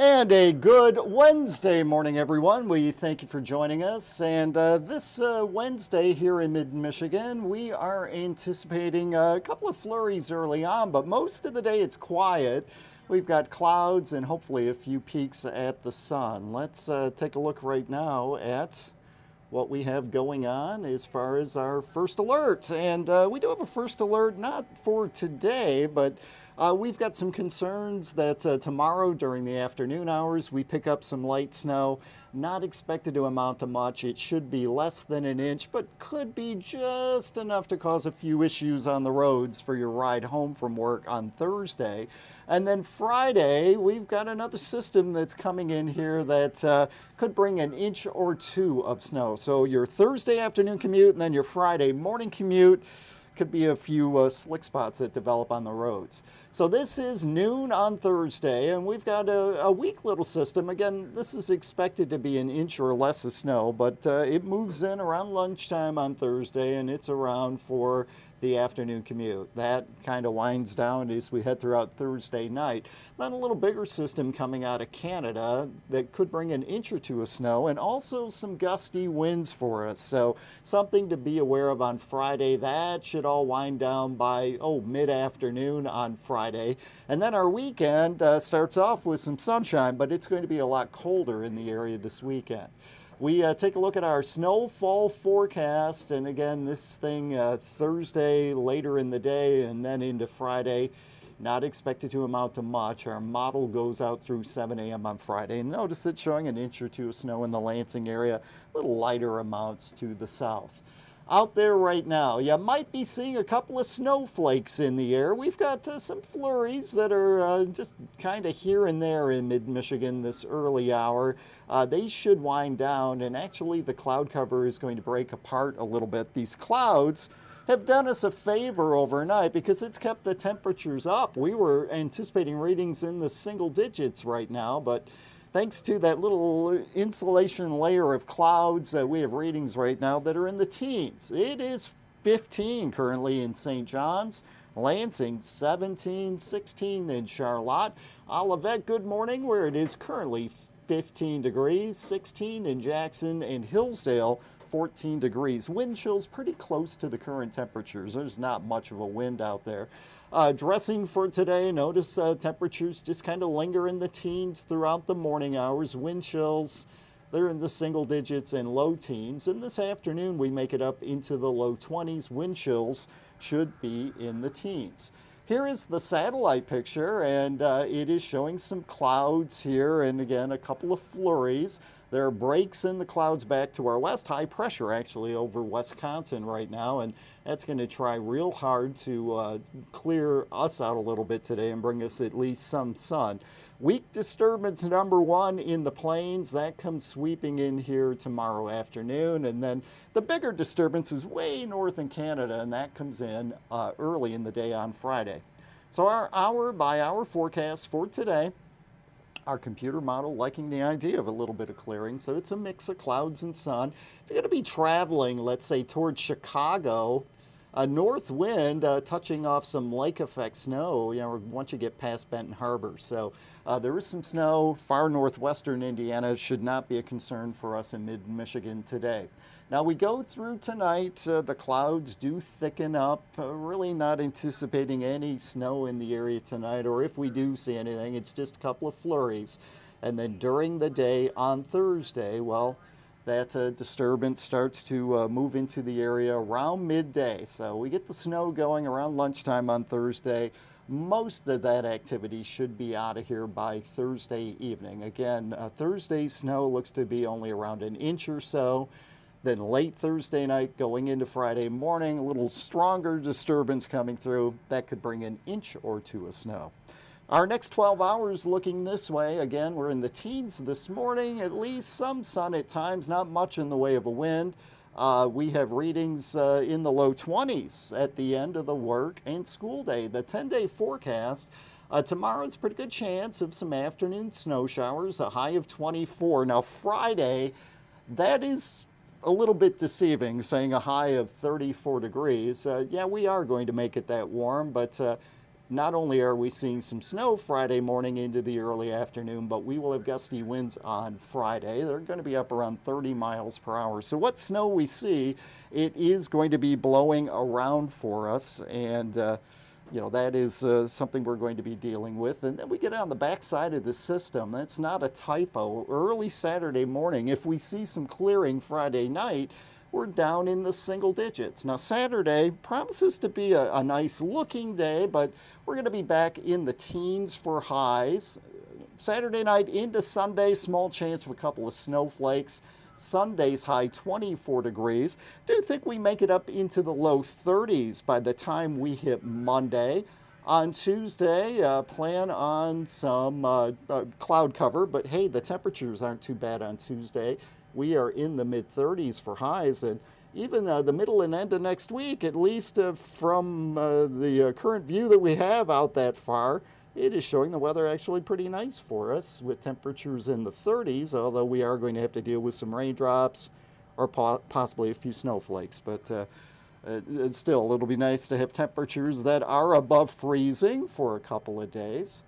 And a good Wednesday morning, everyone. We thank you for joining us. And this Wednesday here in mid-Michigan, we are anticipating a couple of flurries early on, but most of the day it's quiet. We've got clouds and hopefully a few peaks at the sun. Let's take a look right now at what we have going on as far as our first alert. And we do have a first alert, not for today, but we've got some concerns that tomorrow during the afternoon hours we pick up some light snow. Not expected to amount to much. It should be less than an inch, but could be just enough to cause a few issues on the roads for your ride home from work on Thursday. And then Friday, we've got another system that's coming in here that could bring an inch or two of snow. So your Thursday afternoon commute and then your Friday morning commute could be a few slick spots that develop on the roads. So this is noon on Thursday, and we've got a weak little system. Again, this is expected to be an inch or less of snow, but it moves in around lunchtime on Thursday, and it's around for the afternoon commute. That kind of winds down as we head throughout Thursday night. Then a little bigger system coming out of Canada that could bring an inch or two of snow and also some gusty winds for us. So something to be aware of on Friday. That should all wind down by, mid-afternoon on Friday. And then our weekend starts off with some sunshine, but it's going to be a lot colder in the area this weekend. We take a look at our snowfall forecast, and again, this thing Thursday later in the day and then into Friday, not expected to amount to much. Our model goes out through 7 a.m. on Friday, and notice it's showing an inch or two of snow in the Lansing area, little lighter amounts to the south. Out there right now, you might be seeing a couple of snowflakes in the air. We've got some flurries that are just kind of here and there in mid-Michigan this early hour. They should wind down, and actually the cloud cover is going to break apart a little bit. These clouds have done us a favor overnight because it's kept the temperatures up. We were anticipating readings in the single digits right now, but thanks to that little insulation layer of clouds, we have readings right now that are in the teens. It is 15 currently in St. John's, Lansing 17, 16 in Charlotte, Olivet, good morning, where it is currently 15 degrees, 16 in Jackson, and Hillsdale 14 degrees. Wind chill's pretty close to the current temperatures. There's not much of a wind out there. Dressing for today, notice temperatures just kind of linger in the teens throughout the morning hours. Wind chills, they're in the single digits and low teens. And this afternoon, we make it up into the low 20s. Wind chills should be in the teens. Here is the satellite picture, and it is showing some clouds here, and again, a couple of flurries. There are breaks in the clouds back to our west, high pressure actually over Wisconsin right now, and that's going to try real hard to clear us out a little bit today and bring us at least some sun. Weak disturbance number one in the plains, that comes sweeping in here tomorrow afternoon, and then the bigger disturbance is way north in Canada, and that comes in early in the day on Friday. So our hour-by-hour forecast for today, our computer model liking the idea of a little bit of clearing, so it's a mix of clouds and sun. If you're going to be traveling, let's say towards Chicago, a north wind touching off some lake effect snow, once you get past Benton Harbor. So there is some snow. Far northwestern Indiana should not be a concern for us in mid-Michigan today. Now we go through tonight, the clouds do thicken up, really not anticipating any snow in the area tonight, or if we do see anything, it's just a couple of flurries. And then during the day on Thursday, well, that disturbance starts to move into the area around midday. So we get the snow going around lunchtime on Thursday. Most of that activity should be out of here by Thursday evening. Again, Thursday's snow looks to be only around an inch or so. Then late Thursday night going into Friday morning, a little stronger disturbance coming through. That could bring an inch or two of snow. Our next 12 hours looking this way. Again, we're in the teens this morning, at least some sun at times, not much in the way of a wind. We have readings in the low 20s at the end of the work and school day. The 10-day forecast, tomorrow it's a pretty good chance of some afternoon snow showers, a high of 24. Now Friday, that is a little bit deceiving, saying a high of 34 degrees. Yeah, we are going to make it that warm, but not only are we seeing some snow Friday morning into the early afternoon, but we will have gusty winds on Friday. They're going to be up around 30 miles per hour. So what snow we see, it is going to be blowing around for us, and that is something we're going to be dealing with. And then we get on the backside of the system. That's not a typo. Early Saturday morning, if we see some clearing Friday night, we're down in the single digits. Now, Saturday promises to be a nice looking day, but we're going to be back in the teens for highs. Saturday night into Sunday, small chance of a couple of snowflakes. Sunday's high 24 degrees. Do think we make it up into the low 30s by the time we hit Monday. On Tuesday, plan on some cloud cover, but hey, the temperatures aren't too bad on Tuesday. We are in the mid-30s for highs, and even the middle and end of next week, at least from the current view that we have out that far, it is showing the weather actually pretty nice for us with temperatures in the 30s, although we are going to have to deal with some raindrops or possibly a few snowflakes. But still, it'll be nice to have temperatures that are above freezing for a couple of days.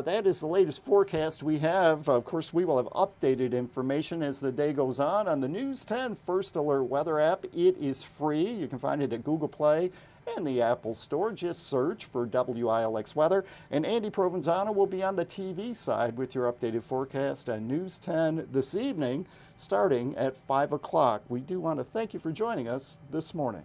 That is the latest forecast we have. Of course, we will have updated information as the day goes on the News 10 First Alert Weather app. It is free. You can find it at Google Play and the Apple Store. Just search for WILX Weather. And Andy Provenzano will be on the TV side with your updated forecast on News 10 this evening, starting at 5 o'clock. We do want to thank you for joining us this morning.